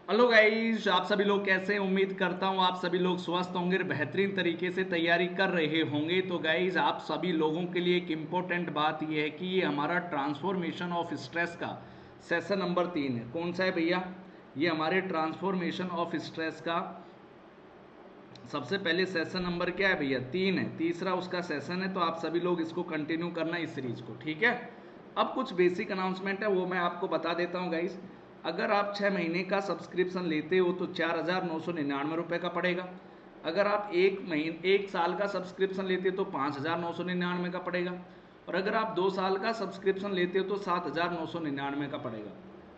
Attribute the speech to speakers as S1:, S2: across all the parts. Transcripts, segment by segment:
S1: Hello guys, आप सभी लोग कैसे हैं? उम्मीद करता हूं आप सभी लोग स्वस्थ होंगे, बेहतरीन तरीके से तैयारी कर रहे होंगे। तो गाइस, आप सभी लोगों के लिए एक इम्पोर्टेंट बात यह है कि ये हमारा ट्रांसफॉर्मेशन ऑफ स्ट्रेस का सेशन नंबर 3 है। कौन सा है भैया? ये हमारे ट्रांसफॉर्मेशन ऑफ स्ट्रेस का सबसे पहले सेशन नंबर क्या है भैया? 3 है, तीसरा उसका सेशन है। तो आप सभी लोग इसको कंटिन्यू करना इस सीरीज को, ठीक है। अब कुछ बेसिक अनाउंसमेंट है, वो मैं आपको बता देता हूँ गाइस। अगर आप 6 महीने का सब्सक्रिप्शन लेते हो तो 4,999 का पड़ेगा। अगर आप एक साल का सब्सक्रिप्शन लेते हो तो 5,999 का पड़ेगा। और अगर आप 2 साल का सब्सक्रिप्शन लेते हो तो 7,999 का पड़ेगा।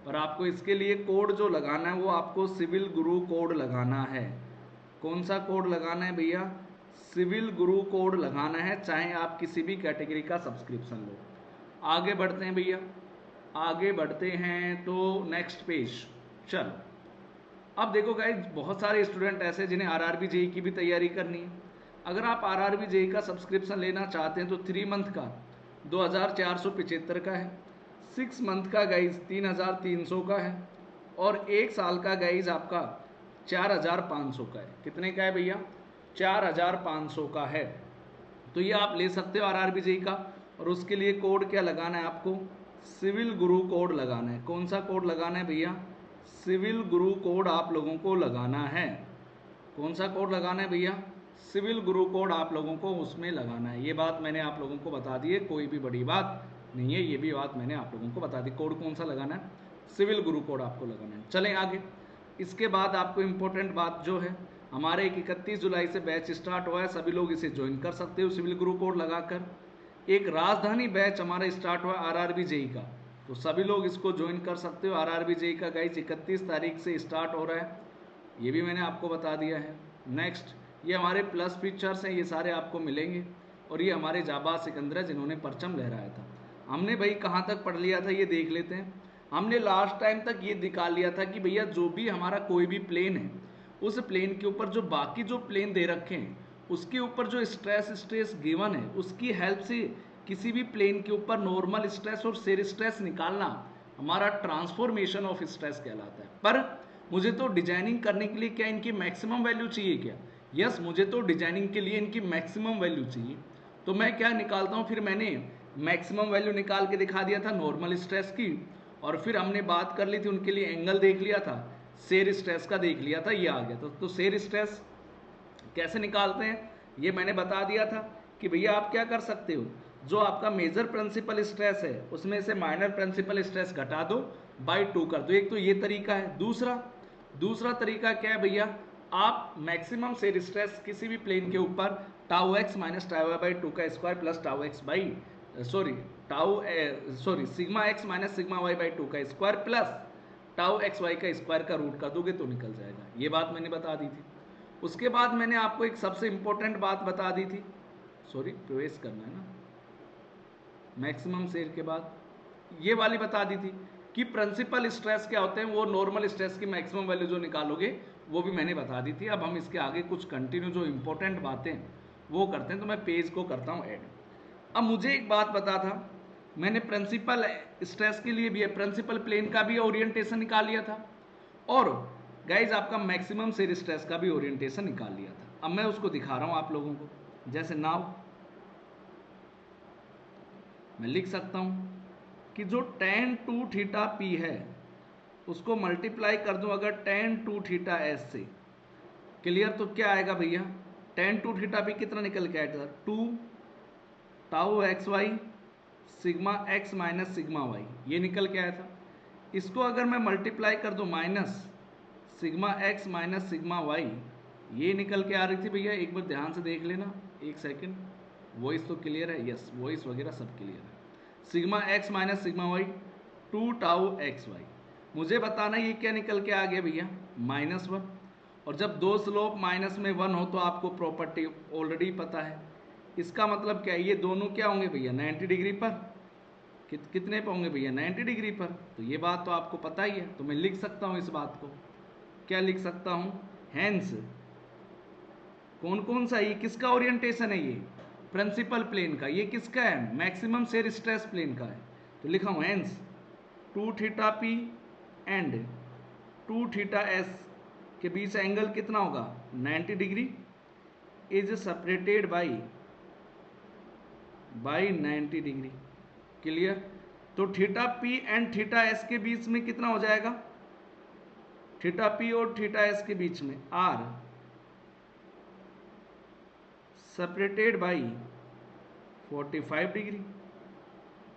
S1: और आपको इसके लिए कोड जो लगाना है वो आपको सिविल गुरु कोड लगाना है। कौन सा कोड लगाना है भैया? सिविल गुरु कोड लगाना है, चाहे आप किसी भी कैटेगरी का सब्सक्रिप्शन लो। आगे बढ़ते हैं भैया, आगे बढ़ते हैं तो नेक्स्ट पेज। चलो, अब देखो गाइज, बहुत सारे स्टूडेंट ऐसे जिन्हें आरआरबी जेई की भी तैयारी करनी है। अगर आप आरआरबी जेई का सब्सक्रिप्शन लेना चाहते हैं तो 3 मंथ का 2,475 का है, 6 मंथ का गाइज 3,300 का है, और 1 साल का गाइज आपका 4,500 का है। कितने का है भैया? 4,500 का है। तो ये आप ले सकते हो आरआरबी जेई का। और उसके लिए कोड क्या लगाना है आपको? सिविल गुरु कोड लगाना है। कौन सा कोड लगाना है भैया? सिविल गुरु कोड आप लोगों को लगाना है। कौन सा कोड लगाना है भैया? सिविल गुरु कोड आप लोगों को उसमें लगाना है। ये बात मैंने आप लोगों को बता दी है, कोई भी बड़ी बात नहीं है, ये भी बात मैंने आप लोगों को बता दी। कोड कौन सा लगाना है? सिविल गुरु कोड आपको लगाना है। चलें आगे। इसके बाद आपको इंपॉर्टेंट बात जो है, हमारे एक 31 जुलाई से बैच स्टार्ट हुआ है, सभी लोग इसे ज्वाइन कर सकते हो सिविल गुरु कोड लगाकर। एक राजधानी बैच हमारा स्टार्ट हुआ आरआरबी जेई का, तो सभी लोग इसको ज्वाइन कर सकते हो। आरआरबी जेई का गाइस 31 तारीख से स्टार्ट हो रहा है, ये भी मैंने आपको बता दिया है। नेक्स्ट, ये हमारे प्लस फीचर्स हैं, ये सारे आपको मिलेंगे। और ये हमारे जाबाज सिकंदर है जिन्होंने परचम लहराया था। हमने भाई कहाँ तक पढ़ लिया था ये देख लेते हैं। हमने लास्ट टाइम तक ये निकाल लिया था कि भैया जो भी हमारा कोई भी प्लेन है, उस प्लेन के ऊपर जो बाकी जो प्लेन दे रखे हैं उसके ऊपर जो स्ट्रेस गिवन है उसकी हेल्प से किसी भी प्लेन के ऊपर नॉर्मल स्ट्रेस और शेयर स्ट्रेस निकालना हमारा ट्रांसफॉर्मेशन ऑफ स्ट्रेस कहलाता है। पर मुझे तो डिजाइनिंग करने के लिए क्या इनकी मैक्सिमम वैल्यू चाहिए क्या? यस, मुझे तो डिजाइनिंग के लिए इनकी मैक्सिमम वैल्यू चाहिए। तो मैं क्या निकालता हूँ फिर? मैंने मैक्सिमम वैल्यू निकाल के दिखा दिया था नॉर्मल स्ट्रेस की। और फिर हमने बात कर ली थी, उनके लिए एंगल देख लिया था, शेयर स्ट्रेस का देख लिया था, ये आ गया था। तो शेयर स्ट्रेस कैसे निकालते हैं ये मैंने बता दिया था कि भैया आप क्या कर सकते हो, जो आपका मेजर प्रिंसिपल स्ट्रेस है उसमें से माइनर प्रिंसिपल स्ट्रेस घटा दो, बाई 2 कर दो। एक तो ये तरीका है। दूसरा तरीका क्या है भैया? आप मैक्सिमम शेयर स्ट्रेस किसी भी प्लेन के ऊपर tau x minus tau y by 2 का square plus tau x by sigma x minus sigma y by 2 का square plus tau x y का स्क्वायर का रूट कर दोगे तो निकल जाएगा। ये बात मैंने बता दी थी। उसके बाद मैंने आपको एक सबसे इंपॉर्टेंट बात बता दी थी, प्रवेश करना है ना, मैक्सिमम शेयर के बाद ये वाली बता दी थी कि प्रिंसिपल स्ट्रेस क्या होते हैं, वो नॉर्मल स्ट्रेस की मैक्सिमम वैल्यू जो निकालोगे वो भी मैंने बता दी थी। अब हम इसके आगे कुछ कंटिन्यू जो इंपॉर्टेंट बातें वो करते हैं, तो मैं पेज को करता हूँ ऐड। अब मुझे एक बात बता था, मैंने प्रिंसिपल स्ट्रेस के लिए भी प्रिंसिपल प्लेन का भी ओरिएंटेशन निकाल लिया था, और गाइज आपका मैक्सिमम शेयर स्ट्रेस का भी ओरिएंटेशन निकाल लिया था। अब मैं उसको दिखा रहा हूं आप लोगों को। जैसे नाउ मैं लिख सकता हूं कि जो tan 2 थीटा पी है उसको मल्टीप्लाई कर दूं अगर tan 2 थीटा एस से। क्लियर? तो क्या आएगा भैया? tan 2 थीटा पी कितना निकल के आएगा? 2 tau x y sigma x minus sigma y, ये निकल के आया था। इसको अगर मैं मल्टीप्लाई कर दूं minus sigma x minus sigma y, ये निकल के आ रही थी भैया। एक बार ध्यान से देख लेना, एक सेकंड। वॉइस तो क्लियर है? यस, वॉइस वगैरह सब क्लियर है। Sigma x minus sigma y 2 tau x y. मुझे बताना ये क्या निकल के आ गया भैया? -1। और जब दो स्लोप माइनस में 1 हो तो आपको प्रॉपर्टी ऑलरेडी पता है। इसका मतलब क्या है? ये दोनों क्या होंगे भैया? 90 डिग्री पर। कितने पे होंगे भैया? 90 डिग्री पर। तो ये बात तो आपको पता ही है, तो मैं लिख सकता हूं इस बात को। क्या लिख सकता हूं? हैंस कौन कौन सा, ये किसका ओरिएंटेशन है? ये प्रिंसिपल प्लेन का। ये किसका है? मैक्सिमम शेयर स्ट्रेस प्लेन का है। तो लिखा हूं hence 2 theta P and two theta S के बीच एंगल कितना होगा 90 degree is separated by 90 degree. Clear. तो theta P and theta S के बीच में कितना हो जाएगा, थीटा पी और थीटा एस के बीच में are separated by 45 degree.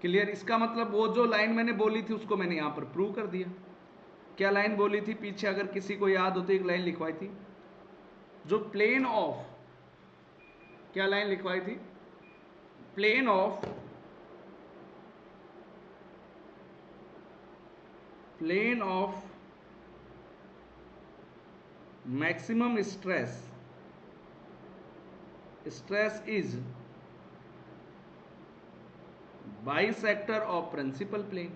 S1: Clear. इसका मतलब वो जो लाइन मैंने बोली थी उसको मैंने यहां पर प्रूव कर दिया। क्या लाइन बोली थी पीछे, अगर किसी को याद हो तो एक लाइन लिखवाई थी, जो प्लेन ऑफ, क्या लाइन लिखवाई थी, plane of maximum stress is bisector of principal plane.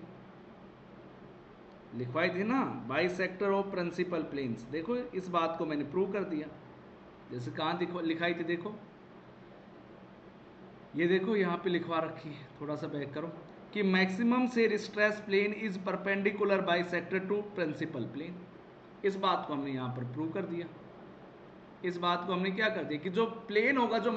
S1: लिखवाई थी ना, बाइसेक्टर ऑफ प्रिंसिपल प्लेन्स। देखो इस बात को मैंने प्रूव कर दिया। जैसे कहां लिखाई थी, देखो ये देखो यहां पे लिखवा रखी है, थोड़ा सा बैक करो, कि maximum shear stress plane is perpendicular bisector to principal plane. इस बात को हमने यहां पर प्रूव कर दिया। इस बात को हमने क्या कर दिया कि जो प्लेन होगा, जो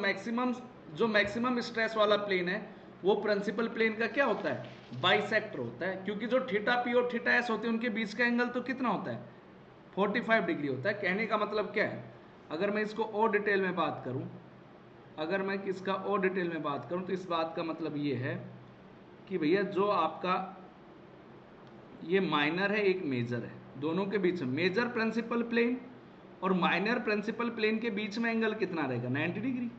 S1: मैक्सिमम स्ट्रेस वाला प्लेन है, वो प्रिंसिपल प्लेन का क्या होता है, बाइसेक्टर होता है। क्योंकि जो थीटा पी और थीटा एस होते हैं उनके बीच का एंगल तो कितना होता है 45 डिग्री होता है। कहने का मतलब क्या है, अगर मैं इसको और डिटेल में बात करूं, तो इस बात का मतलब ये है कि भैया जो आपका ये माइनर है, एक मेजर है, दोनों के बीच में मेजर प्रिंसिपल प्लेन और माइनर प्रिंसिपल प्लेन के बीच में एंगल कितना रहेगा 90 डिग्री।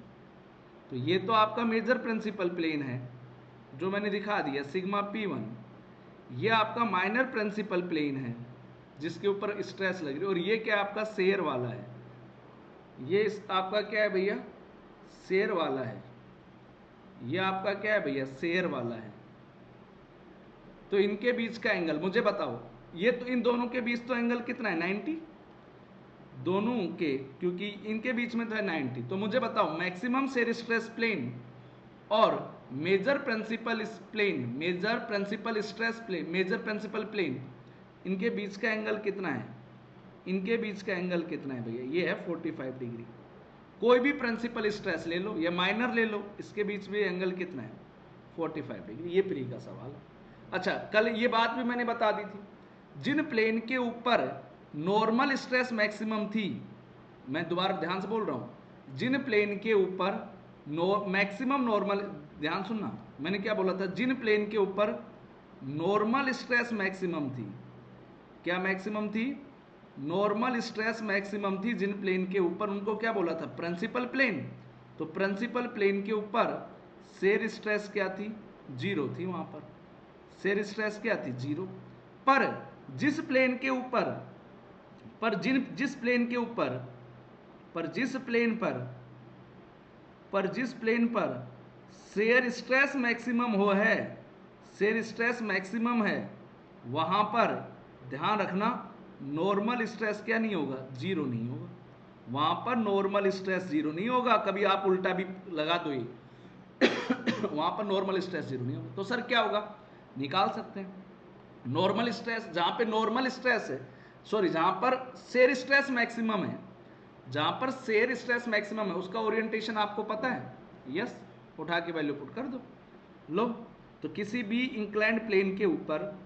S1: तो ये तो आपका मेजर प्रिंसिपल प्लेन है जो मैंने दिखा दिया सिग्मा P1। ये आपका माइनर प्रिंसिपल प्लेन है जिसके ऊपर स्ट्रेस लग रही है, और ये क्या आपका शेयर वाला है, ये आपका क्या है भैया शेयर वाला है, ये आपका क्या है भैया शेयर वाला है। तो इनके बीच का एंगल मुझे बताओ, ये तो इन दोनों के बीच तो एंगल कितना है 90, दोनों के, क्योंकि इनके बीच में तो है 90। तो मुझे बताओ मैक्सिमम शेयर स्ट्रेस प्लेन और मेजर प्रिंसिपल प्लेन इनके बीच का एंगल कितना है, इनके बीच का एंगल कितना है भैया, ये है 45 डिग्री। कोई भी प्रिंसिपल स्ट्रेस ले लो या माइनर ले लो, इसके बीच में एंगल कितना है 45 डिग्री। ये प्री का सवाल है। अच्छा, कल ये बात भी मैंने बता दी थी, जिन प्लेन के ऊपर नॉर्मल स्ट्रेस मैक्सिमम थी, मैं दोबारा ध्यान से बोल रहा हूं, जिन प्लेन के ऊपर मैक्सिमम नॉर्मल, ध्यान सुनना मैंने क्या बोला था, जिन प्लेन के ऊपर नॉर्मल स्ट्रेस मैक्सिमम थी, क्या मैक्सिमम थी, नॉर्मल स्ट्रेस मैक्सिमम थी जिन प्लेन के ऊपर, उनको क्या बोला था प्रिंसिपल प्लेन। तो प्रिंसिपल प्लेन के ऊपर शेयर स्ट्रेस क्या थी, जीरो थी, वहां पर शेयर स्ट्रेस क्या थी, जीरो। पर जिस प्लेन के ऊपर, जिस प्लेन पर शेयर स्ट्रेस मैक्सिमम हो है, शेयर स्ट्रेस मैक्सिमम है, वहां पर ध्यान रखना नॉर्मल स्ट्रेस क्या नहीं होगा, जीरो नहीं होगा। वहां पर नॉर्मल स्ट्रेस जीरो नहीं होगा, कभी आप उल्टा भी लगा दो ये वहां पर नॉर्मल स्ट्रेस जीरो नहीं होगा। तो सर क्या होगा, निकाल सकते हैं नॉर्मल स्ट्रेस, जहां पे नॉर्मल स्ट्रेस है, सॉरी जहां पर शेयर स्ट्रेस मैक्सिमम है, जहां पर शेयर स्ट्रेस मैक्सिमम है उसका ओरिएंटेशन आपको पता है, यस, उठा के वैल्यू पुट कर दो। लो, तो किसी भी इंक्लाइंड प्लेन के ऊपर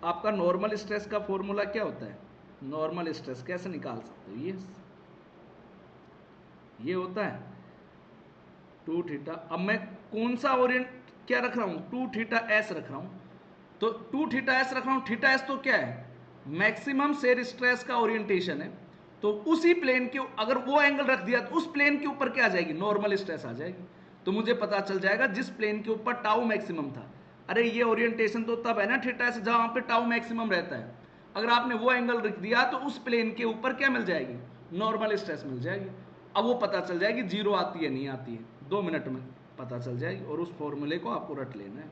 S1: आपका नॉर्मल स्ट्रेस का फॉर्मूला क्या होता है, नॉर्मल स्ट्रेस कैसे निकाल सकते हो, ये होता है 2 थीटा। अब मैं कौन सा ओरिएंट क्या रख रहा हूं, 2 थीटा एस रख रहा हूं। तो 2 थीटा एस रख रहा हूं, थीटा एस तो क्या है मैक्सिमम शेयर स्ट्रेस का ओरिएंटेशन है। तो उसी प्लेन के अगर वो एंगल रख दिया तो उस प्लेन के ऊपर क्या आ जाएगी, नॉर्मल स्ट्रेस आ जाएगी। तो मुझे पता चल जाएगा जिस प्लेन के ऊपर टाउ मैक्सिमम था, अरे ये ओरिएंटेशन तो तब है ना थीटा एस जहां पे टाउ मैक्सिमम रहता है, अगर आपने वो एंगल रख दिया तो उस प्लेन के ऊपर क्या मिल जाएगी, नॉर्मल स्ट्रेस मिल जाएगी। अब वो पता चल जाएगी जीरो आती है नहीं आती है, 2 मिनट में पता चल जाएगी, और उस फॉर्मूले को आपको रट लेना है।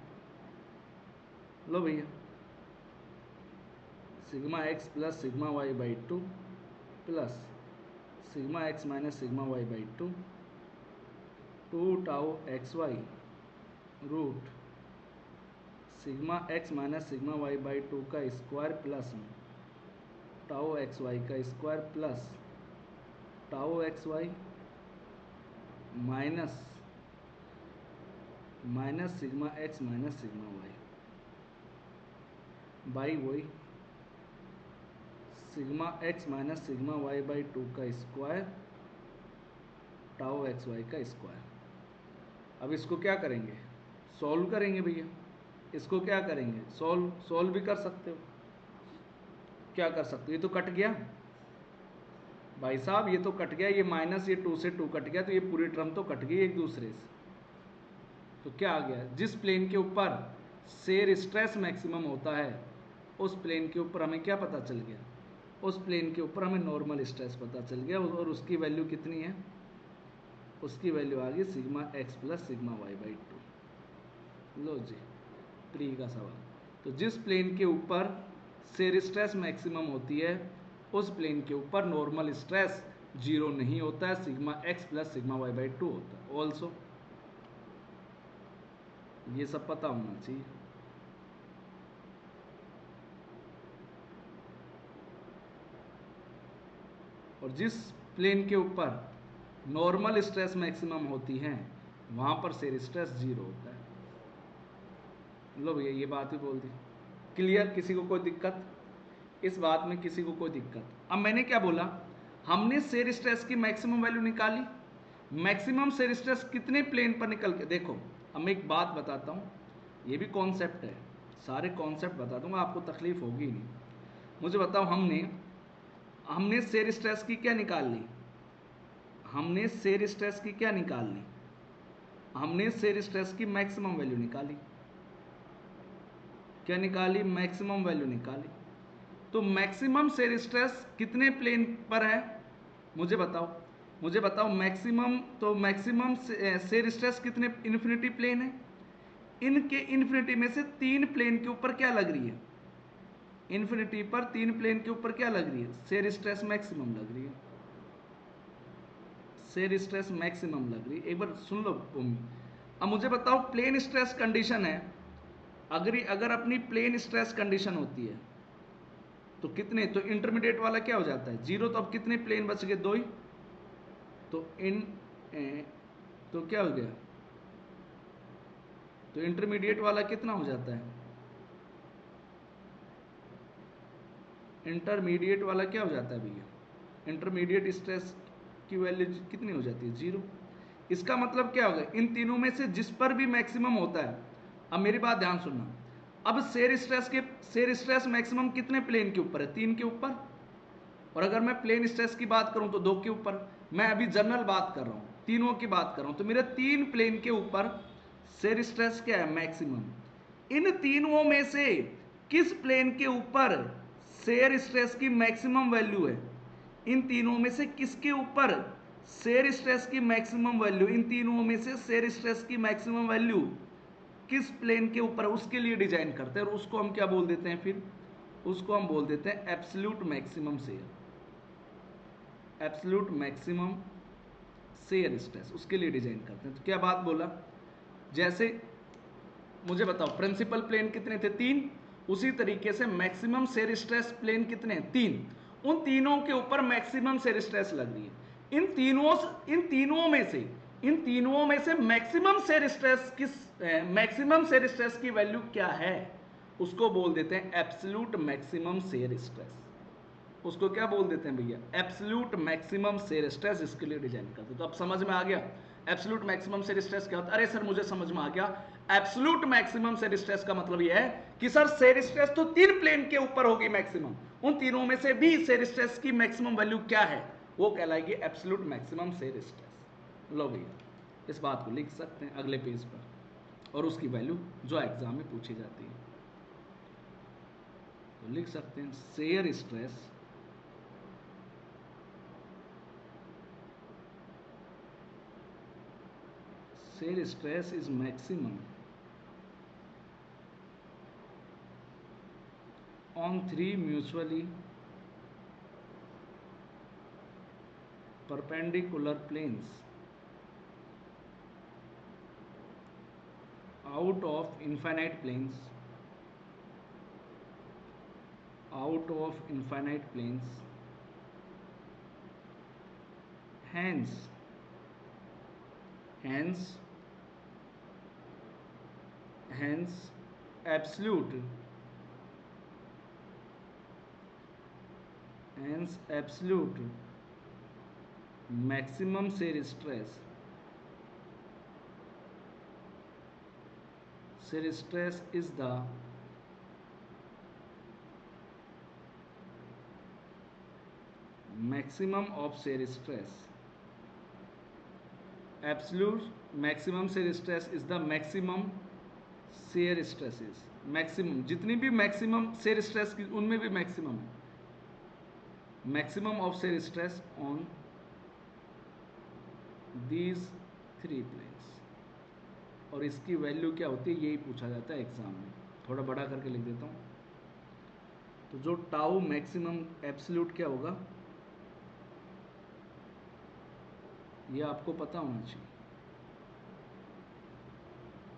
S1: लो भैया, sigma x plus sigma y by 2 plus sigma x minus sigma y by 2 2 tau x y root sigma x minus sigma y by 2 का स्क्वायर प्लस में टाउ एक्स वाई का square plus tau x y minus sigma x minus sigma y by वही sigma x minus sigma y by 2 का square tau x y का square. अब इसको क्या करेंगे, सॉल्व करेंगे भैया। इसको क्या करेंगे, सॉल्व भी कर सकते हो। क्या कर सकते हो, ये तो कट गया भाई साहब, ये तो कट गया, ये माइनस, ये 2 से 2 कट गया, तो ये पूरी टर्म तो कट गई एक दूसरे से। तो क्या आ गया, जिस प्लेन के ऊपर शेयर स्ट्रेस मैक्सिमम होता है उस प्लेन के ऊपर हमें क्या पता चल गया, उस प्लेन के ऊपर हमें नॉर्मल स्ट्रेस पता चल गया, और उसकी वैल्यू कितनी है, उसकी वैल्यू आ गई sigma x plus sigma y by 2। लो जी, प्री का सवाल। तो जिस प्लेन के ऊपर शेयर स्ट्रेस मैक्सिमम होती है उस प्लेन के ऊपर नॉर्मल स्ट्रेस 0 नहीं होता है, sigma x plus sigma y by 2 होता है। ऑल्सो ये सब पता होना चाहिए। और जिस प्लेन के ऊपर नॉर्मल स्ट्रेस मैक्सिमम होती है वहां पर शेयर स्ट्रेस 0 होता है। लो भैया, ये बात भी बोल दी। क्लियर? किसी को कोई दिक्कत इस बात में, किसी को कोई दिक्कत? अब मैंने क्या बोला, हमने शेयर स्ट्रेस की मैक्सिमम वैल्यू निकाली। मैक्सिमम शेयर स्ट्रेस कितने प्लेन पर निकल के, देखो अब मैं एक बात बताता हूं, ये भी कॉन्सेप्ट है, सारे कॉन्सेप्ट बता दूंगा, आपको तकलीफ होगी नहीं। मुझे बताओ, हमने शेयर स्ट्रेस की क्या निकाल ली, हमने शेयर स्ट्रेस की क्या निकाल ली, हमने शेयर स्ट्रेस की मैक्सिमम वैल्यू निकाली। क्या निकाली, मैक्सिमम वैल्यू निकाली। तो मैक्सिमम शेयर स्ट्रेस कितने प्लेन पर है, मुझे बताओ मैक्सिमम, तो मैक्सिमम शेयर स्ट्रेस कितने इन्फिनिटी प्लेन है, इनके इन्फिनिटी में से 3 प्लेन के ऊपर क्या लग रही है, इन्फिनिटी पर 3 प्लेन के ऊपर क्या लग रही है, शेयर स्ट्रेस मैक्सिमम लग रही है, शेयर स्ट्रेस मैक्सिमम लग रही है। एक बार सुन लो भूमि। अब मुझे बताओ, प्लेन स्ट्रेस कंडीशन है, अगर अपनी प्लेन स्ट्रेस कंडीशन होती है तो कितने, तो इंटरमीडिएट वाला क्या हो जाता है 0, तो अब कितने प्लेन बच गए, 2 ही। तो तो क्या हो गया, तो इंटरमीडिएट वाला कितना हो जाता है, इंटरमीडिएट वाला क्या हो जाता है भैया, इंटरमीडिएट स्ट्रेस की वैल्यू कितनी हो जाती है, 0। इसका मतलब क्या होगा, इन तीनों में से जिस पर भी मैक्सिमम होता है, अब मेरी बात ध्यान सुनना, अब शेयर स्ट्रेस मैक्सिमम कितने प्लेन के ऊपर है, 3 के ऊपर, और अगर मैं प्लेन स्ट्रेस की बात करूं तो 2 के ऊपर। मैं अभी जनरल बात कर रहा हूं, तीनों की बात कर रहा हूं, तो मेरे 3 प्लेन के ऊपर शेयर स्ट्रेस क्या है, मैक्सिमम। इन तीनों में से किस प्लेन के ऊपर शेयर स्ट्रेस की मैक्सिमम वैल्यू है, इन तीनों में से किसके ऊपर शेयर स्ट्रेस की मैक्सिमम वैल्यू, इन तीनों में से शेयर स्ट्रेस की मैक्सिमम वैल्यू किस प्लेन के ऊपर, उसके लिए डिजाइन करते हैं, और उसको हम क्या बोल देते हैं, फिर उसको हम बोल देते हैं absolute maximum share, absolute maximum shear stress, उसके लिए डिजाइन करते हैं। तो क्या बात बोला, जैसे मुझे बताओ प्रिंसिपल प्लेन कितने थे, 3, उसी तरीके से मैक्सिमम शेयर स्ट्रेस प्लेन कितने हैं, 3। उन तीनों के ऊपर मैक्सिमम शेयर स्ट्रेस लग रही है। इन तीनों में से maximum shear stress maximum shear stress की वैल्यू क्या है, उसको बोल देते हैं एब्सोल्यूट मैक्सिमम शेयर स्ट्रेस। उसको क्या बोल देते हैं भैया, एब्सोल्यूट मैक्सिमम शेयर स्ट्रेस। इसके लिए डिजाइन करते हैं। तो अब समझ में आ गया एब्सोल्यूट मैक्सिमम शेयर स्ट्रेस क्या होता है। अरे सर मुझे समझ में आ गया, एब्सोल्यूट मैक्सिमम शेयर स्ट्रेस का मतलब यह है कि सर शेयर स्ट्रेस तो 3 प्लेन के ऊपर होगी मैक्सिमम, उन तीनों में से भी शेयर स्ट्रेस की मैक्सिमम वैल्यू क्या है, वो कहलाएगी एब्सोल्यूट मैक्सिमम शेयर स्ट्रेस। लो भैया, इस बात को लिख सकते हैं अगले पेज पर, और उसकी वैल्यू जो एग्जाम में पूछी जाती है तो लिख सकते हैं shear stress shear stress is maximum on 3 mutually perpendicular planes out of infinite planes out of infinite planes, hence hence hence absolute absolute maximum shear stress is the maximum of shear stress. Absolute maximum shear stress is the maximum shear stresses. Maximum जितनी भी maximum shear stress की उनमें भी maximum है. Maximum of shear stress on these three planes. और इसकी value क्या होती है यही पूछा जाता है एग्जाम में. थोड़ा बड़ा करके लिख देता हूँ. तो जो टाउ मैक्सिमम एब्सोल्यूट क्या होगा ये आपको पता होना चाहिए.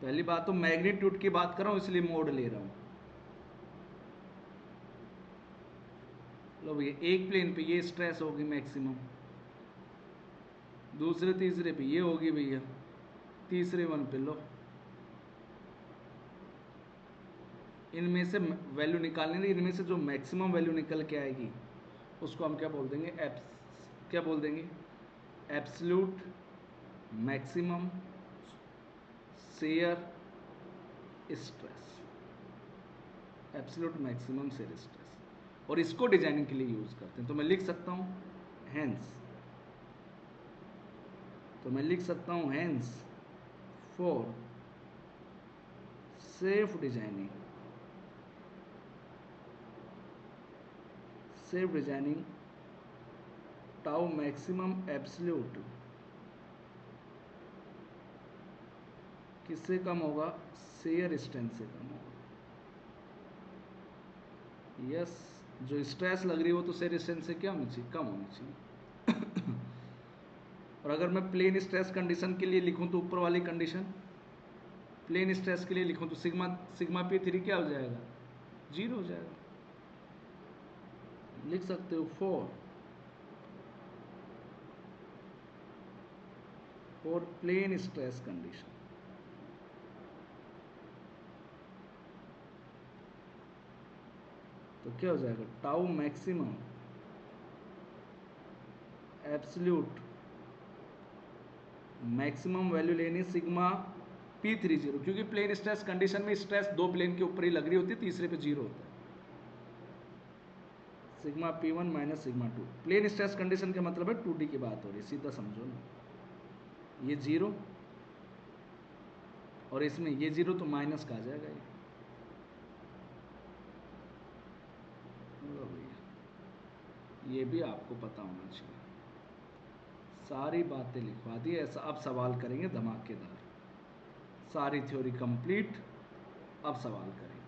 S1: पहली बात तो मैग्नीट्यूड की बात कर रहा हूं इसलिए मोड ले रहा हूं. लो भैया एक प्लेन पे ये स्ट्रेस होगी मैक्सिमम, दूसरे तीसरे पे ये होगी भैया, तीसरे वन पे लो. इनमें से वैल्यू निकालने नहीं, इनमें से जो मैक्सिमम वैल्यू निकल के आएगी उसको हम क्या बोल देंगे क्या बोल देंगे absolute maximum shear stress. Absolute maximum shear stress. और इसको डिजाइनिंग के लिए यूज करते हैं. तो मैं लिख सकता हूं hence, for safe designing tau maximum absolute किससे कम होगा शेयर स्ट्रेंथ से कम होगा. यस जो स्ट्रेस लग रही है वो तो शेयर स्ट्रेंथ से क्या होनी चाहिए कम होनी चाहिए. और अगर मैं प्लेन स्ट्रेस कंडीशन के लिए लिखूं तो ऊपर वाली कंडीशन प्लेन स्ट्रेस के लिए लिखूं तो सिग्मा P3 क्या हो जाएगा 0 हो जाएगा. लिख सकते हो फॉर प्लेन स्ट्रेस कंडीशन तो क्या हो जाएगा tau maximum absolute maximum value लेनी सिग्मा P3 0, क्योंकि प्लेन स्ट्रेस कंडीशन में स्ट्रेस दो प्लेन के ऊपर ही लग रही होती है, तीसरे पे 0 होता है. Sigma P1 minus sigma 2. Plane stress condition का मतलब है 2D की बात हो रही है, सीधा समझो ना. ये 0 और इसमें ये 0 तो माइनस का आ जाएगा ये भी आपको पता होना चाहिए. सारी बातें लिखवा दी. ऐसा अब सवाल करेंगे धमाकेदार. सारी थ्योरी कंप्लीट, अब सवाल करेंगे.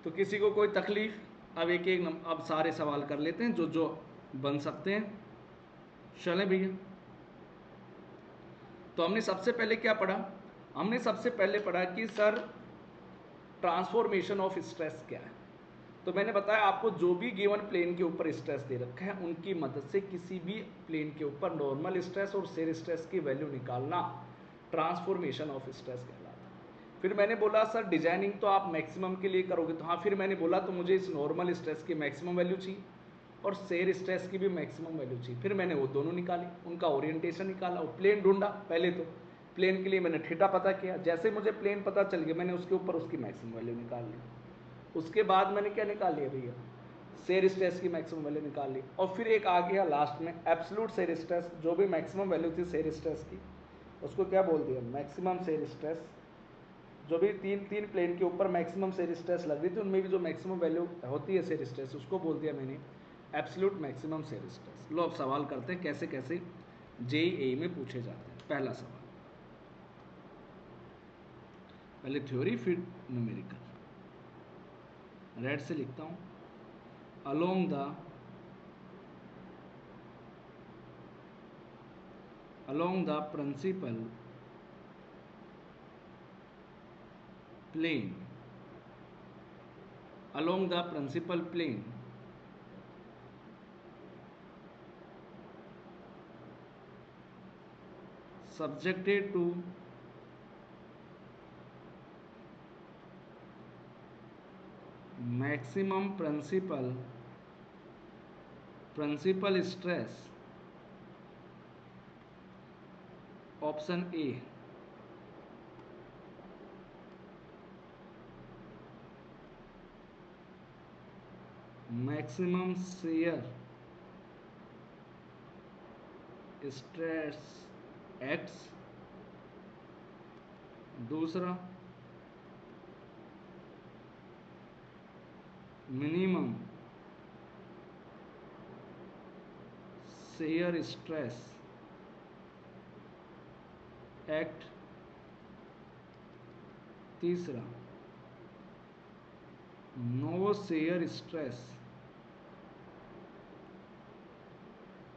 S1: तो किसी को कोई तकलीफ? अब एक एक अब सारे सवाल कर लेते हैं जो बन सकते हैं. चलें भैया. तो हमने सबसे पहले क्या पढ़ा? हमने सबसे पहले पढ़ा कि सर ट्रांसफॉर्मेशन ऑफ स्ट्रेस क्या है. तो मैंने बताया आपको जो भी गिवन प्लेन के ऊपर स्ट्रेस दे रखा है उनकी मदद से किसी भी प्लेन के ऊपर नॉर्मल स्ट्रेस और शेयर स्ट्रेस की वैल्यू निकालना ट्रांसफॉर्मेशन ऑफ स्ट्रेस कहलाता है. फिर मैंने बोला सर डिजाइनिंग तो आप मैक्सिमम के लिए करोगे, तो हाँ फिर मैंने बोला तो मुझे इस नॉर्मल स्ट्रेस की मैक्सिमम वैल्यू चाहिए और शेयर स्ट्रेस की भी मैक्सिमम वैल्यू चाहिए. फिर मैंने वो दोनों निकाली, उनका ओरिएंटेशन निकाला और प्लेन ढूंढा. पहले तो प्लेन के लिए मैंने थीटा पता किया. जैसे मुझे प्लेन पता चल गया मैंने उसके ऊपर उसकी मैक्सिमम वैल्यू निकाल ली. उसके बाद मैंने क्या निकाल लिया भैया शेयर स्ट्रेस की मैक्सिमम वैल्यू निकाल ली. और फिर एक आ गया लास्ट में एब्सोल्यूट शेयर स्ट्रेस, जो भी मैक्सिमम वैल्यू थी शेयर स्ट्रेस की उसको क्या बोल दिया मैक्सिमम शेयर स्ट्रेस. जो भी तीन प्लेन के ऊपर मैक्सिमम शेयर स्ट्रेस लग रही थी उनमें भी जो मैक्सिमम वैल्यू होती है शेयर स्ट्रेस उसको बोल दिया मैंने एब्सोल्यूट मैक्सिमम शेयर स्ट्रेस. लो अब सवाल करते हैं कैसे कैसे JEE में पूछे जाते हैं. पहला सवाल, पहले थ्योरी फिर न्यूमेरिकल. रेड से लिखता हूं along the principal plane along the principal plane subjected to maximum principal stress. Option A. Maximum shear stress X. दूसरा मिनिमम shear stress एक्ट. तीसरा no shear stress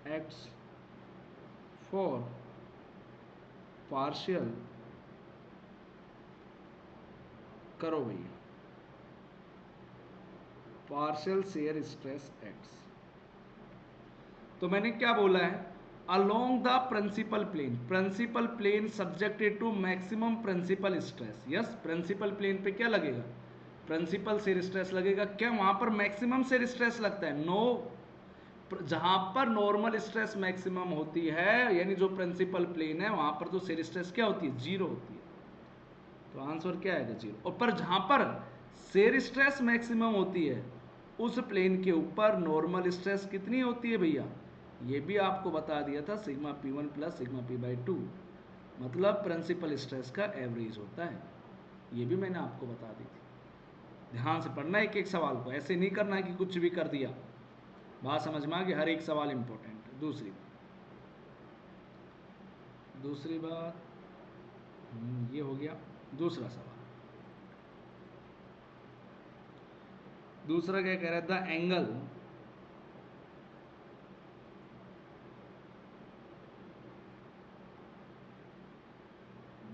S1: acts for partial. करो भैया. Partial shear stress acts. तो मैंने क्या बोला है? Along the principal plane subjected to maximum principal stress. Yes, principal plane पे क्या लगेगा? प्रिंसिपल शेयर स्ट्रेस लगेगा. क्या वहां पर मैक्सिमम शेयर स्ट्रेस लगता है? नो. जहां पर नॉर्मल स्ट्रेस मैक्सिमम होती है, यानी जो प्रिंसिपल प्लेन है, वहां पर तो शेयर स्ट्रेस क्या होती है? जीरो होती है. तो आंसर क्या आएगा? जीरो. और पर जहां पर शेयर स्ट्रेस मैक्सिमम होती है, उस प्लेन के ऊपर नॉर्मल स्ट्रेस कितनी होती है भैया? ये भी आपको बता दिया था, sigma P1 plus sigma P/2, मतलब प्रिंसिपल स्ट्रेस का एवरेज होता है. ये भी मैंने आपको बता दी थी. ध्यान से पढ़ना एक एक सवाल को, ऐसे नहीं करना है कि कुछ भी कर दिया. बात समझ में आ गई? हर एक सवाल इंपॉर्टेंट है. दूसरी बात ये हो गया. दूसरा सवाल, दूसरा क्या कह रहा था?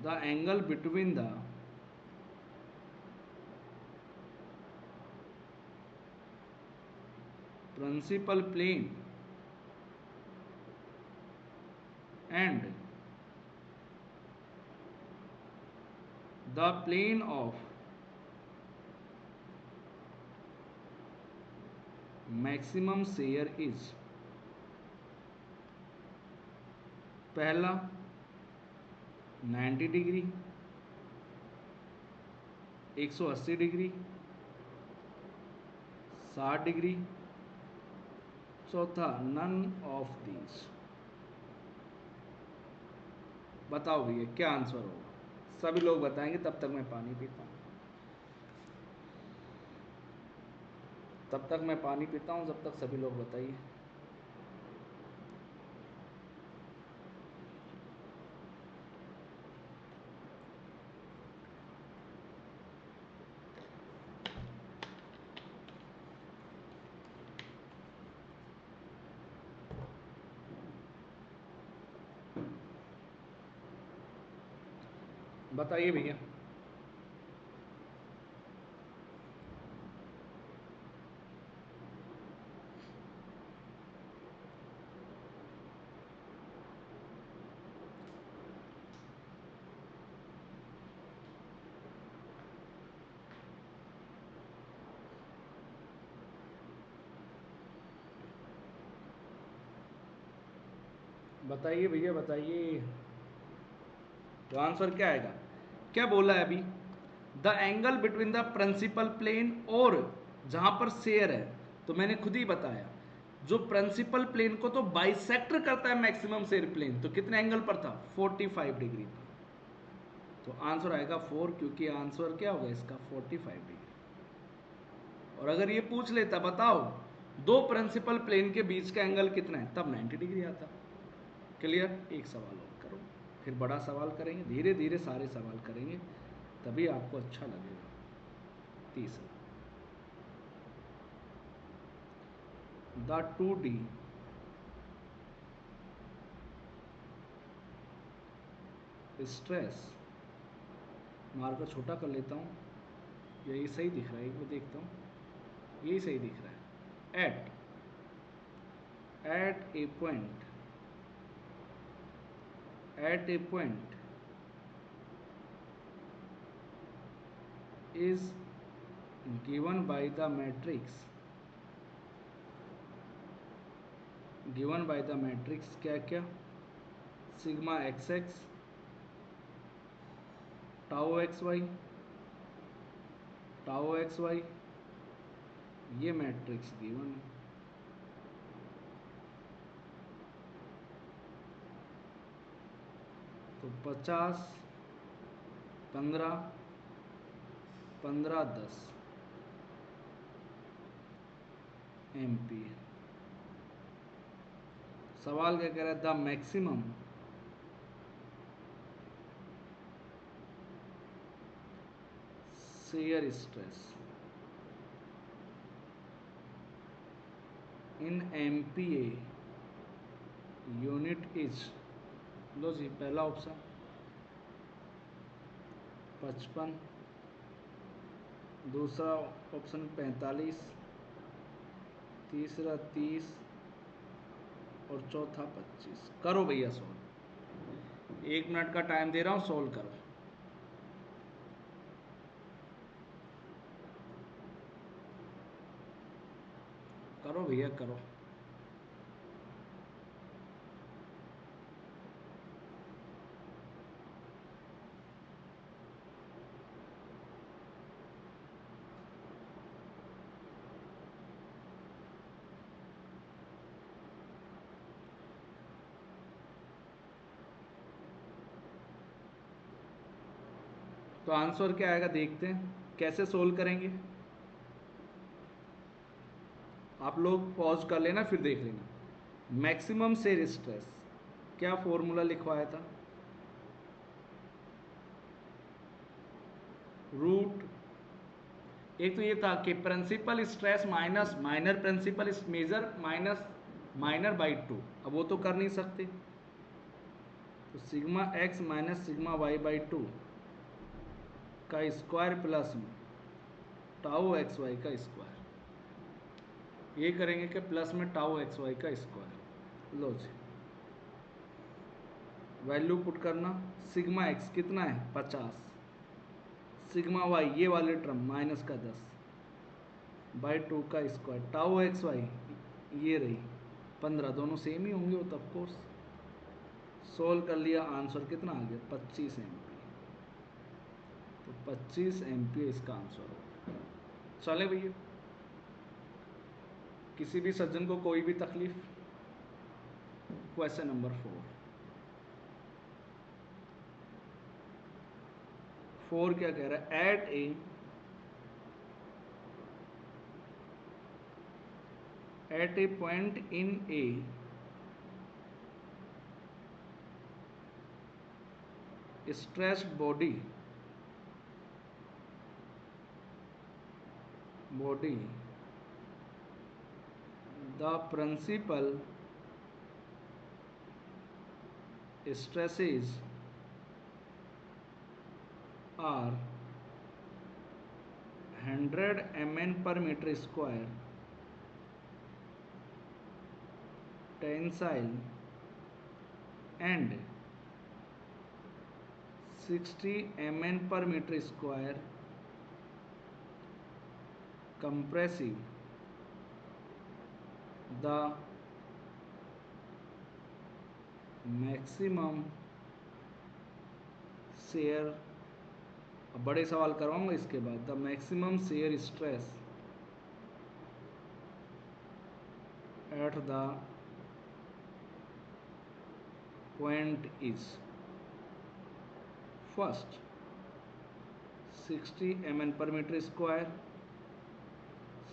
S1: The angle between the principal plane and the plane of maximum shear is. पहला 90 डिग्री, 180 डिग्री, 60 डिग्री. चौथा नन ऑफ दीज. बताओ भैया क्या आंसर होगा? सभी लोग बताएंगे, तब तक मैं पानी पीता हूँ. जब तक सभी लोग बताइए. बताइए भैया. बताइए भैया, बताइए. तो आंसर क्या आएगा? क्या बोला है अभी? The angle between the principal plane और जहां पर शेयर है, तो मैंने खुद ही बताया, जो प्रिंसिपल प्लेन को तो बाइसेक्टर करता है मैक्सिमम शेयर प्लेन, तो कितने एंगल पर था? 45 डिग्री पर. तो आंसर आएगा 4, क्योंकि आंसर क्या होगा इसका? 45 डिग्री. और अगर ये पूछ लेता बताओ दो प्रिंसिपल प्लेन के बीच का एंगल कितना है, तब 90 डिग्री आता. क्लियर? एक सवाल और करो, फिर बड़ा सवाल करेंगे. धीरे धीरे सारे सवाल करेंगे, तभी आपको अच्छा लगेगा. तीसरा, द 2D स्ट्रेस. मार्कर छोटा कर लेता हूँ, या ये सही दिख रहा है, वो देखता हूँ. यही सही दिख रहा है। At a point is given by the matrix क्या क्या, sigma x x, tau x y, ये मैट्रिक्स गिवन है। तो 50, 15, 15, 10 एम्पियर। सवाल क्या कह रहा है? The maximum shear stress in MPa unit is, लो जी पहला ऑप्शन 55, दूसरा ऑप्शन 45, तीसरा 30 और चौथा 25। करो भैया सोल्व, 1 मिनट का टाइम दे रहा हूँ, सोल्व करो। करो भैया करो। तो आंसर क्या आएगा देखते हैं, कैसे सोल्व करेंगे। आप लोग पॉज कर लेना फिर देख लेना। मैक्सिमम शेयर स्ट्रेस क्या फॉर्मूला लिखवाया था? रूट, एक तो ये था कि principal stress minus minor principal major minus minor by 2। अब वो तो कर नहीं सकते, तो sigma x minus sigma y by 2 का स्क्वायर प्लस में टाउ एक्स वाई का स्क्वायर। ये करेंगे कि प्लस में टाउ एक्स वाई का स्क्वायर। लो जी वैल्यू पुट करना, सिग्मा एक्स कितना है 50, सिग्मा वाई ये वाले टर्म माइनस का 10 बाई 2 का स्क्वायर, टाउ एक्स वाई ये रही 15, दोनों सेम ही होंगे वो तो ऑफकोर्स। सोल्व कर लिया, आंसर कितना आ गया 25 एम्पियर। तो 25 एम्पियर इसका आंसर होगा। चले भैया, किसी भी सज्जन को कोई भी तकलीफ? क्वेश्चन नंबर 4 क्या कह रहा है? At a point in a stressed body the principal stresses are 100 mn per meter square tensile and 60 mn per meter square compressive, the maximum shear, अब बड़े सवाल करवाऊंगा इसके बाद, the maximum shear stress at the point is first 60 mn पर metre square,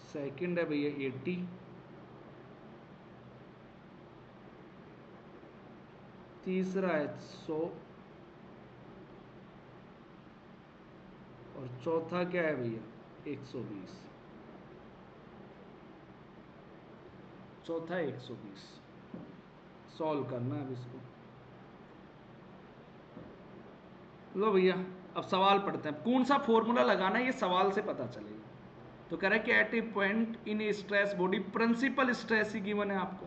S1: second है भैया 80, तीसरा है 100 और चौथा क्या है भैया 120। चौथा 120। सॉल्व करना है अब इसको। लो भैया अब सवाल पढ़ते हैं, कौन सा फॉर्मूला लगाना है ये सवाल से पता चलेगा। तो कह रहा है कि at a point in a stress body principal stress ही गिवन है आपको,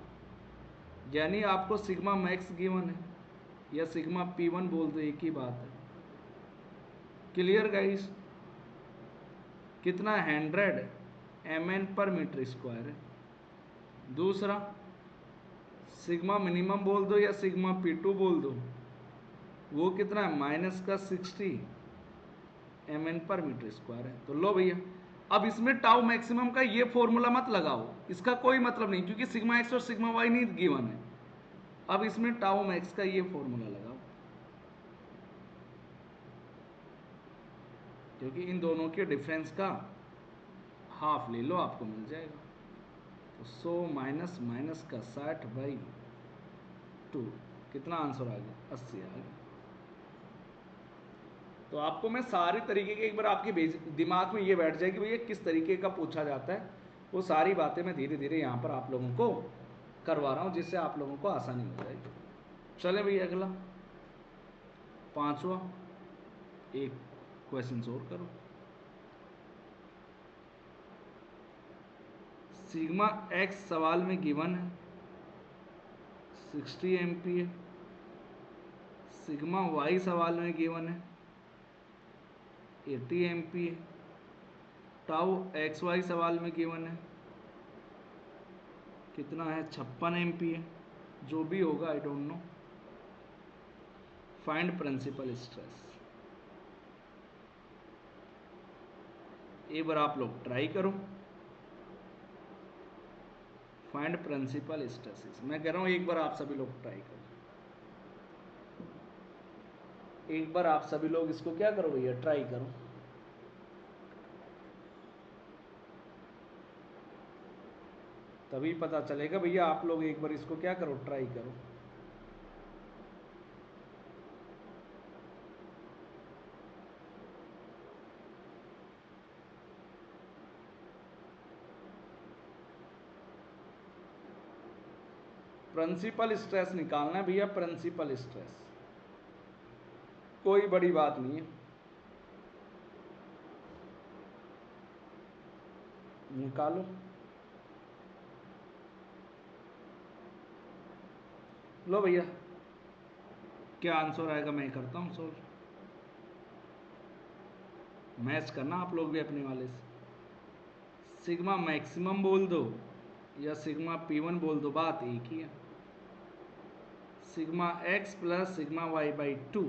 S1: यानी आपको सिग्मा मैक्स गिवन है या सिग्मा P1 बोल दो, एक ही बात है। Clear guys? कितना 100 mn पर मीटर स्क्वायर है। दूसरा सिग्मा मिनिमम बोल दो या सिग्मा P2 बोल दो, वो कितना है -60 mn पर मीटर स्क्वायर है। तो लो भैया, अब इसमें टाउ मैक्सिमम का ये फॉर्मूला मत लगाओ, इसका कोई मतलब नहीं, क्योंकि सिग्मा एक्स और सिग्मा वाई नहीं गिवन है। अब इसमें टाउ मैक्स का ये फॉर्मूला लगाओ, क्योंकि इन दोनों के डिफरेंस का हाफ ले लो, आपको मिल जाएगा। तो 100 माइनस माइनस का 60/2, कितना आंसर आ गया? 80 आ गया। तो आपको मैं सारी तरीके के, एक बार आपके दिमाग में ये बैठ जाए कि भैया किस तरीके का पूछा जाता है, वो सारी बातें मैं धीरे धीरे यहाँ पर आप लोगों को करवा रहा हूँ, जिससे आप लोगों को आसानी हो जाएगी। चले भैया अगला 5वां एक क्वेश्चन और करो। सिग्मा एक्स सवाल में गिवन है 60 एम्पियर, सिग्मा वाई सवाल में गिवन है 80 एम्पियर, टाउ एक्स वाई सवाल में गिवन है कितना है 56 एम्पियर, जो भी होगा I don't know. Find principal stress. एक बार आप लोग ट्राई करो, फाइंड प्रिंसिपल स्ट्रेसेस। मैं कह रहा हूं एक बार आप सभी लोग ट्राई करो, एक बार आप सभी लोग इसको क्या करो भैया, ट्राई करो। तभी पता चलेगा भैया, आप लोग एक बार इसको क्या करो, ट्राई करो। प्रिंसिपल स्ट्रेस निकालना है भैया, प्रिंसिपल स्ट्रेस, कोई बड़ी बात नहीं है, निकालो। लो भैया, क्या आंसर आएगा मैं करता हूं सोल्व, मैच करना आप लोग भी अपने वाले से। सिग्मा मैक्सिमम बोल दो या सिग्मा P1 बोल दो, बात एक ही है। Sigma x plus sigma y by 2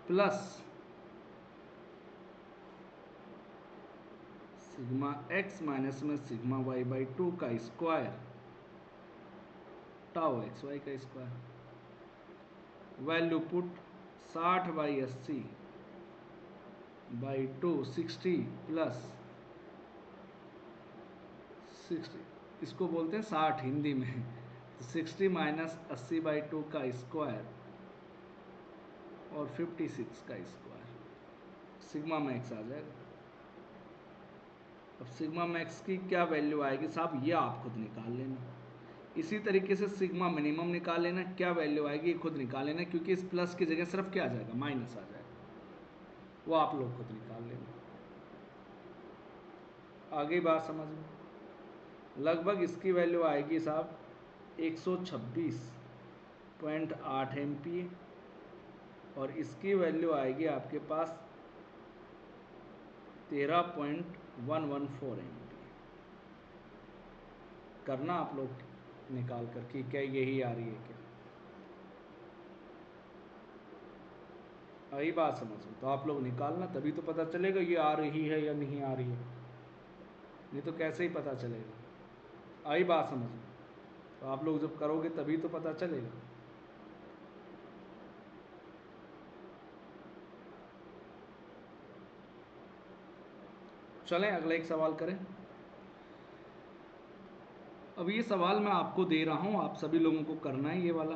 S1: plus sigma x minus में सिग्मा वाई बाई 2 का स्क्वायर, टाउ एक्स वाई का स्क्वायर। वैल्यू पुट 60/80/2 60 प्लस 60, इसको बोलते हैं 60 हिंदी में, 60 माइनस 80/2 का स्क्वायर और 56 का स्क्वायर, सिग्मा मैक्स आ जाएगा। अब सिग्मा मैक्स की क्या वैल्यू आएगी साहब, ये आप खुद निकाल लेना। इसी तरीके से सिग्मा मिनिमम निकाल लेना, क्या वैल्यू आएगी खुद निकाल लेना, क्योंकि इस प्लस की जगह सिर्फ क्या आ जाएगा, माइनस आ जाएगा, वो आप लोग खुद निकाल लेना। आगे बात समझ में, लगभग इसकी वैल्यू आएगी साहब 126.8 एम्पियर, और इसकी वैल्यू आएगी आपके पास 13.114 एम्पियर। करना आप लोग निकाल कर कि क्या यही आ रही है क्या, आई बात समझ में? तो आप लोग निकालना, तभी तो पता चलेगा ये आ रही है या नहीं आ रही है, नहीं तो कैसे ही पता चलेगा। आई बात समझ में? तो आप लोग जब करोगे तभी तो पता चलेगा। चलें अगला एक सवाल करें। अब ये सवाल मैं आपको दे रहा हूं, आप सभी लोगों को करना है ये वाला।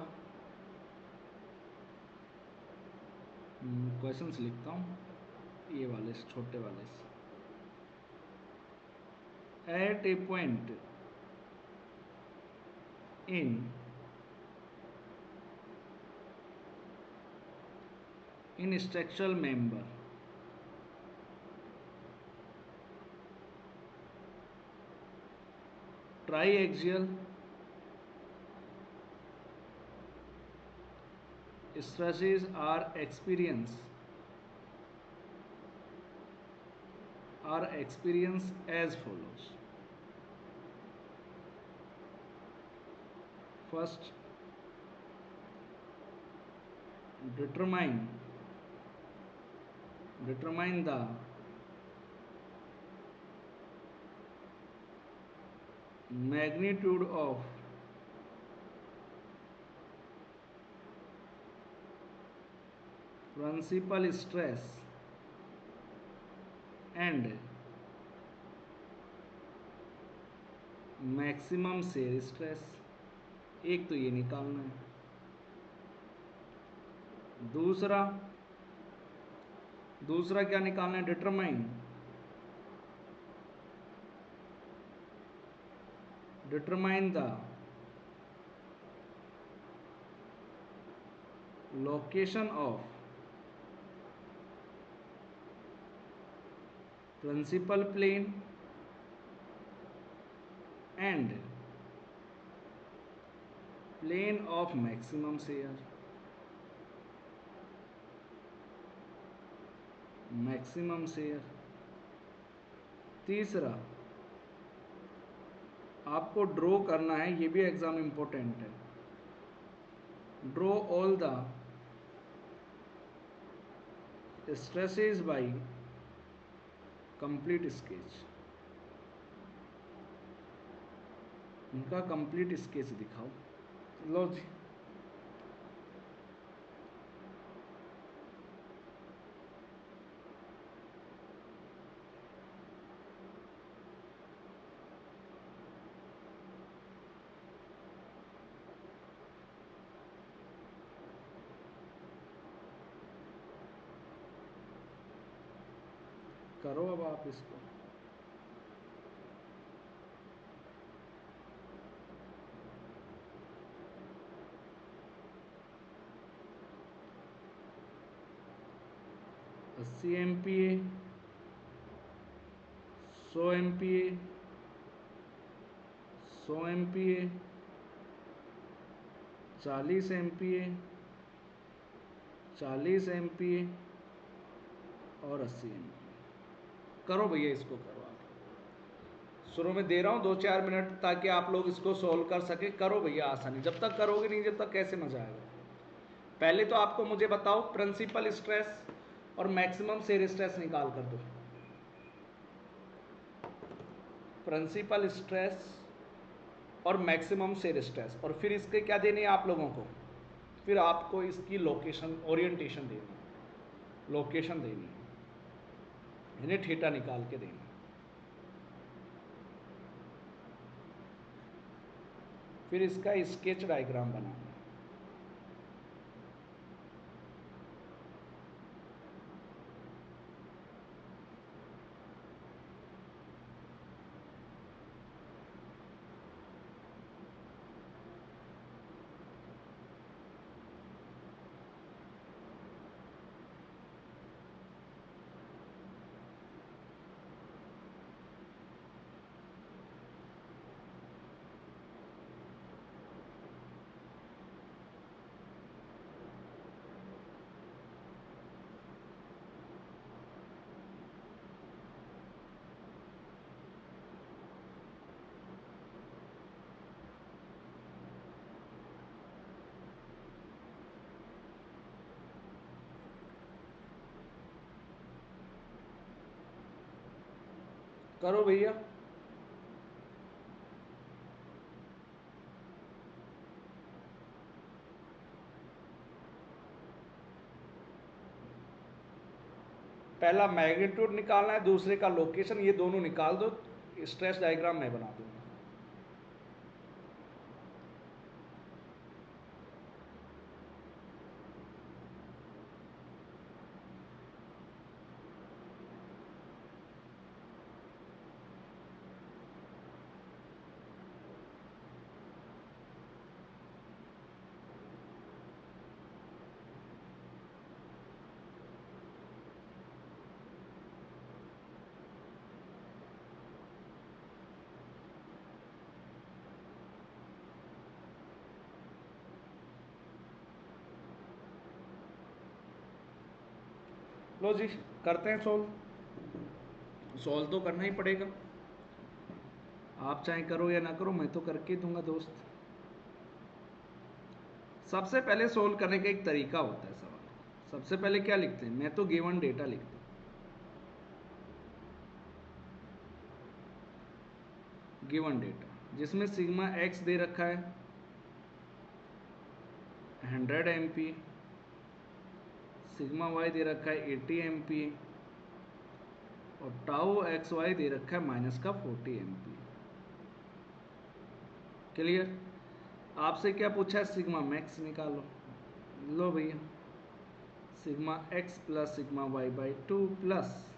S1: क्वेश्चंस लिखता हूं ये वाले छोटे वाले से। At a point in structural member triaxial stresses are experienced as follows. First, determine the magnitude of principal stress and maximum shear stress. एक तो ये निकालना है। दूसरा क्या निकालना है? Determine the location of principal plane and plane of maximum shear. तीसरा, आपको ड्रॉ करना है, ये भी एग्जाम इंपॉर्टेंट है। Draw all the stresses by complete sketch. उनका कंप्लीट स्केच दिखाओ। लो जी, करो अब आप इसको। MPa 100 MPa 100 MPa 40 MPa 40 MPa और 80 MPa। करो भैया, इसको करो आप। शुरू में दे रहा हूँ 2-4 मिनट ताकि आप लोग इसको सोल्व कर सके। करो भैया आसानी, जब तक करोगे नहीं जब तक कैसे मजा आएगा। पहले तो आपको मुझे बताओ, प्रिंसिपल स्ट्रेस और मैक्सिमम शेयर स्ट्रेस निकाल कर दो। प्रिंसिपल स्ट्रेस और मैक्सिमम शेयर स्ट्रेस, और फिर इसके क्या देने हैं आप लोगों को? फिर आपको इसकी लोकेशन ओरिएंटेशन देनी, लोकेशन देनी, इन्हें थीटा निकाल के देना। फिर इसका स्केच डायग्राम बनाना। करो भैया। पहला मैग्नीट्यूड निकालना है, दूसरे का लोकेशन, ये दोनों निकाल दो। स्ट्रेस डायग्राम मैं बना दूंगा। लो जी करते हैं सोल्व तो करना ही पड़ेगा, आप चाहे करो या ना करो, मैं तो करके दूंगा दोस्त। सबसे पहले सोल्व करने का एक तरीका होता है सवाल। सबसे पहले क्या लिखते हैं, मैं तो गिवन डेटा लिखता हूं, गिवन डेटा जिसमें सिग्मा एक्स दे रखा है 100 एमपी, सिग्मा वाई दे रखा है 80 एमपी और टाउ एक्स वाई दे रखा है माइनस का 40 एमपी। क्लियर? आपसे क्या पूछा है, सिग्मा मैक्स निकालो। लो भैया, sigma x plus sigma y by 2 plus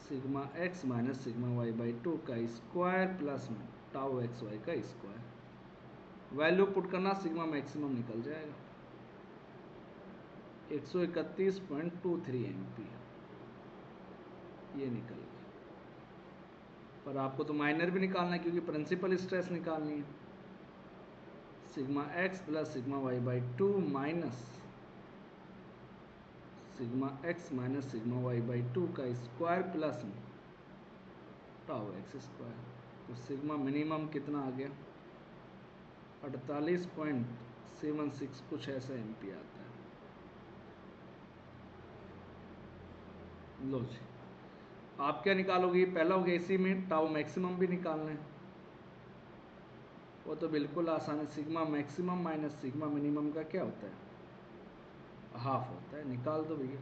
S1: sigma x minus sigma y by 2 का स्क्वायर प्लस में टाउ एक्स वाई का स्क्वायर। वैल्यू पुट करना, सिग्मा मैक्सिमम निकल जाएगा 131.23 एमपी, ये निकल गया। पर आपको तो माइनर भी निकालना है क्योंकि प्रिंसिपल स्ट्रेस निकालनी है। Sigma x plus sigma y by 2 minus sigma x minus sigma y by 2 का स्क्वायर प्लस में टाउ एक्स स्क्वायर। तो सिग्मा मिनिमम कितना आ गया, 48.76 कुछ ऐसा एमपी आता है। लो जी, आप क्या निकालोगे, पहला हो गया, इसी में टाउ मैक्सिमम भी निकालना है, वो तो बिल्कुल आसान है। Sigma maximum minus sigma minimum का क्या होता है, हाफ होता है। निकाल दो भैया,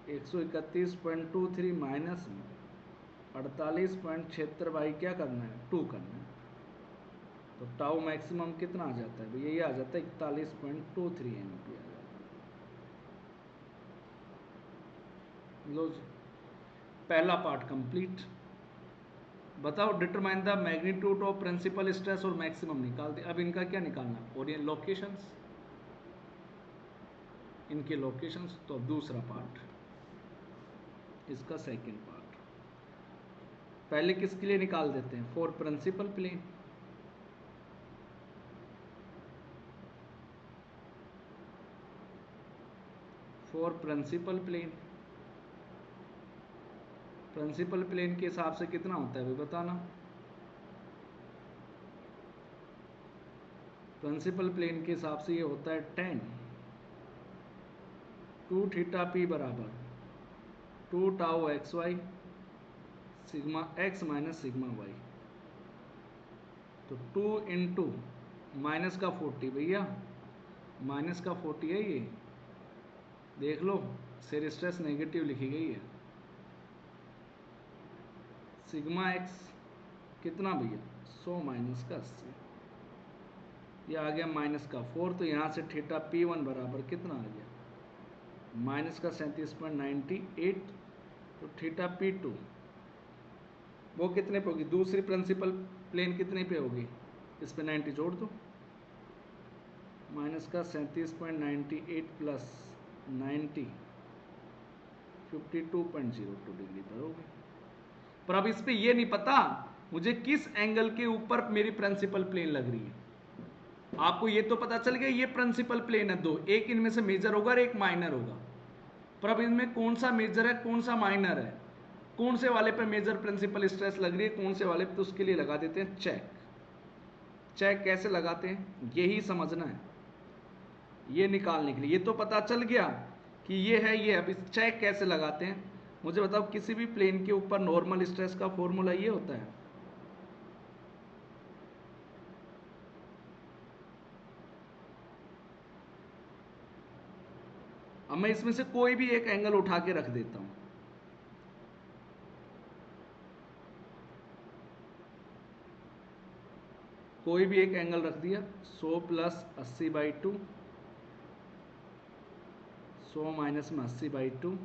S1: 131.23 माइनस में 48.76 बाई क्या करना है, 2 करना है। तो टाउ मैक्सिमम कितना आ जाता है भैया, ये आ जाता है 41.23 एमपी आ जाता है। लो जी, पहला पार्ट कंप्लीट। बताओ, determine the magnitude of principal stress और मैक्सिमम निकाल दे। अब इनका क्या निकालना, ओरिएंट लोकेशंस, इनके लोकेशंस। तो अब दूसरा पार्ट, इसका सेकंड पार्ट। पहले किसके लिए निकाल देते हैं, for principal plane. For principal plane, principal plane के हिसाब से कितना होता है भाई बताना। प्रिंसिपल प्लेन के हिसाब से ये होता है 10 2 थीटा पी बराबर 2 tau x y sigma x minus sigma y. तो 2 इंटू माइनस का 40 भैया, माइनस का 40 है ये, देख लो शेयर स्ट्रेस नेगेटिव लिखी गई है। सिग्मा एक्स कितना भैया 100 माइनस का 80, ये आ गया माइनस का 4। तो यहाँ से थीटा P1 बराबर कितना आ गया, माइनस का 37.98। तो थीटा P2 वो कितने पे होगी, दूसरी प्रिंसिपल प्लेन कितने पे होगी, इस पे 90 जोड़ दो, माइनस का 37.98 प्लस 90 52.02 डिग्री पर होगी। पर अब इस पे ये नहीं पता मुझे किस एंगल के ऊपर मेरी प्रिंसिपल प्लेन लग रही है। आपको ये तो पता चल गया ये प्रिंसिपल प्लेन है दो, एक इनमें से मेजर होगा और एक माइनर होगा। पर अब इनमें कौन सा मेजर है कौन सा माइनर है, कौन से वाले पे मेजर प्रिंसिपल स्ट्रेस लग रही है कौन से वाले पे, तो उसके लिए लगा देते हैं चेक। चेक कैसे लगाते हैं यही समझना है, ये निकालने के लिए। ये तो पता चल गया कि ये है ये, अब इस चेक कैसे लगाते हैं मुझे बताओ। किसी भी प्लेन के ऊपर नॉर्मल स्ट्रेस का फॉर्मूला ये होता है, अब मैं इसमें से कोई भी एक एंगल उठा के रख देता हूं, कोई भी एक एंगल रख दिया 100 प्लस 80/2, 100 माइनस में 80/2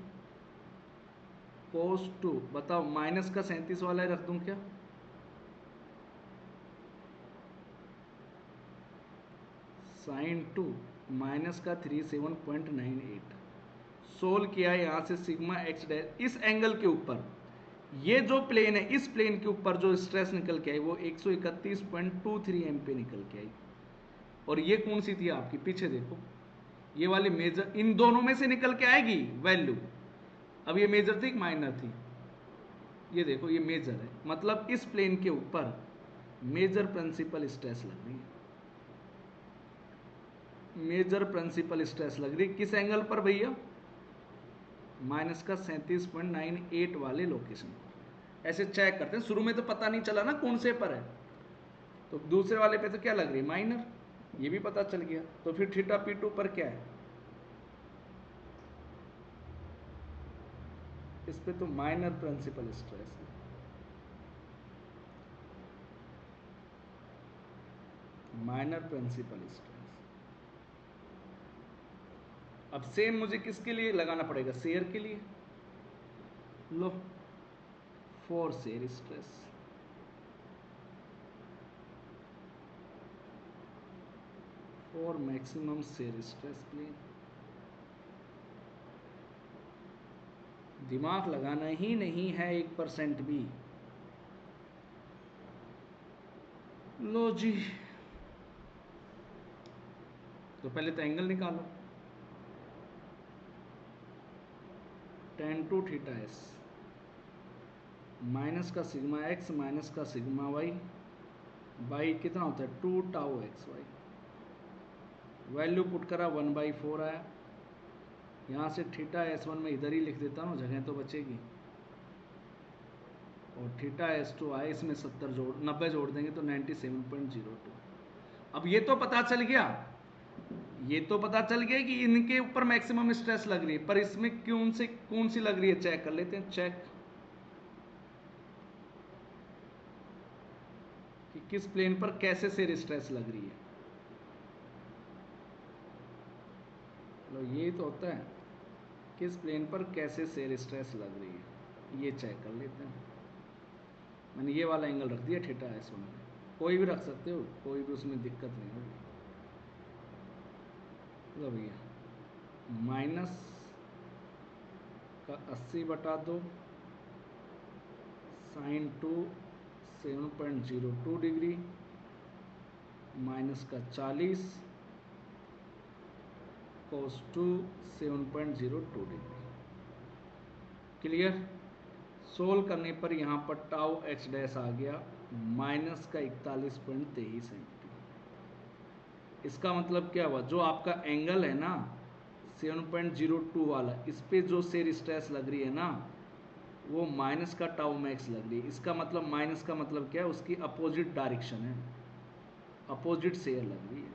S1: cos 2। बताओ माइनस का 37 वाला रख दूं क्या, sin 2 माइनस का 37.98। सोल्व किया यहां से सिग्मा एक्स डैश, इस एंगल के ऊपर ये जो प्लेन है इस प्लेन के ऊपर जो स्ट्रेस निकल के आई वो 131.23 एमपी निकल के आई। और ये कौन सी थी आपकी, पीछे देखो ये वाली मेजर, इन दोनों में से निकल के आएगी वैल्यू। अब ये मेजर थी कि माइनर थी? ये देखो ये मेजर है, मतलब इस प्लेन के ऊपर मेजर प्रिंसिपल स्ट्रेस लग रही है। मेजर प्रिंसिपल स्ट्रेस लग रही है किस एंगल पर भैया? माइनस का 37.98 वाले लोकेशन पर। ऐसे चेक करते हैं, शुरू में तो पता नहीं चला ना कौन से पर है, तो दूसरे वाले पे तो क्या लग रही है? माइनर, ये भी पता चल गया। तो फिर थीटा P2 पर क्या है? इस पे तो माइनर प्रिंसिपल स्ट्रेस है, माइनर प्रिंसिपल स्ट्रेस। अब सेम मुझे किसके लिए लगाना पड़ेगा? शेयर के लिए। लो, for shear stress, for maximum shear stress plane. दिमाग लगाना ही नहीं है 1% भी। लो जी, तो पहले तो एंगल निकालो, tan two theta s minus का सिग्मा एक्स माइनस का सिग्मा वाई बाई कितना होता है? 2 tau x y. Value put करा 1/4 आया। यहाँ से थीटा S1 में इधर ही लिख देता हूँ, जगह तो बचेगी। और थीटा S2 आए, इसमें 90 जोड़ देंगे तो 97.02। अब ये तो पता चल गया, ये तो पता चल गया कि इनके ऊपर मैक्सिमम स्ट्रेस लग रही है, पर इसमें कौन सी लग रही है चेक कर लेते हैं। चेक कि किस प्लेन पर कैसे से स्ट्रेस लग रही है। लो, ये तो होता है किस प्लेन पर कैसे शेयर स्ट्रेस लग रही है, ये चेक कर लेते हैं। मैंने ये वाला एंगल रख दिया थीटा S1 में, कोई भी रख सकते हो, कोई भी उसमें दिक्कत नहीं होगी। लो भैया, माइनस का 80/2 साइन 2 7.02 डिग्री माइनस का 40 कोस 2 7.02 डिग्री। क्लियर? सोल्व करने पर यहाँ पर टाउ एच डैश आ गया माइनस का 41.23 सेंटीमीटर। इसका मतलब क्या हुआ? जो आपका एंगल है ना 7.02 वाला, इस पे जो शेयर स्ट्रेस लग रही है ना, वो माइनस का टाउ मैक्स लग रही है। इसका मतलब माइनस का मतलब क्या है? उसकी अपोजिट डायरेक्शन है, अपोजिट शेयर लग रही है,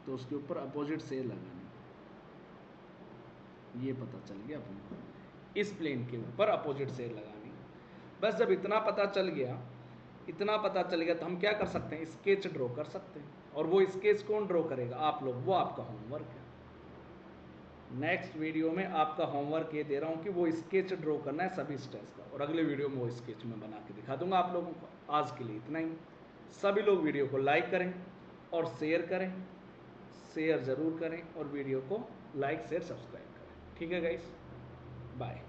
S1: तो उसके ऊपर अपोजिट शेयर लगानी। ये पता चल गया अपन को, इस प्लेन के ऊपर अपोजिट शेयर लगानी। बस जब इतना पता चल गया, इतना पता चल गया, तो हम क्या कर सकते हैं? स्केच ड्रॉ कर सकते हैं। और वो स्केच कौन ड्रॉ करेगा? आप लोग। वो आपका होमवर्क है। नेक्स्ट वीडियो में आपका होमवर्क ये दे रहा हूँ कि वो स्केच ड्रॉ करना है सभी स्ट्रेस का, और अगले वीडियो में वो स्केच मैं बना के दिखा दूंगा आप लोगों को। आज के लिए इतना ही। सभी लोग वीडियो को लाइक करें और शेयर करें, शेयर ज़रूर करें, और वीडियो को लाइक शेयर सब्सक्राइब करें। ठीक है गाइस, बाय।